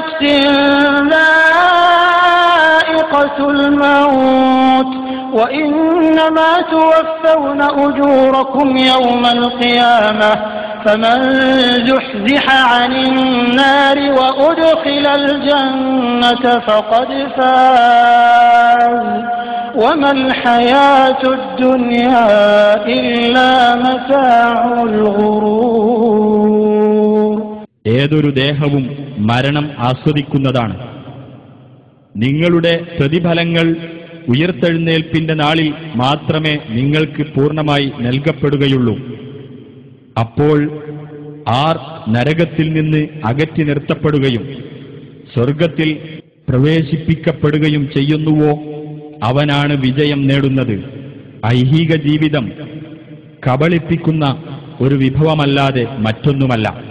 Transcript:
نفس ذائقة الموت وإنما توفون أجوركم يوم القيامة فمن زحزح عن النار وأدخل الجنة فقد فاز وما الحياة الدنيا إلا متاع الغرور. ഏതൊരു ദേഹവും മരണം ആസ്വദിക്കുന്നതാണ്. നിങ്ങളുടെ പ്രതിഫലങ്ങൾ ഉയർത്തെഴുന്നേൽപ്പിന്റെ നാളിൽ മാത്രമേ നിങ്ങൾക്ക് പൂർണ്ണമായി നൽകപ്പെടുകയുള്ളൂ. അപ്പോൾ ആർ നരകത്തിൽ നിന്ന് അകറ്റി നിർത്തപ്പെടുകയും സ്വർഗത്തിൽ പ്രവേശിപ്പിക്കപ്പെടുകയും ചെയ്യുന്നുവോ അവനാണ് വിജയം നേടുന്നത്. ഐഹിക ജീവിതം കബളിപ്പിക്കുന്ന ഒരു വിഭവമല്ലാതെ മറ്റൊന്നുമല്ല.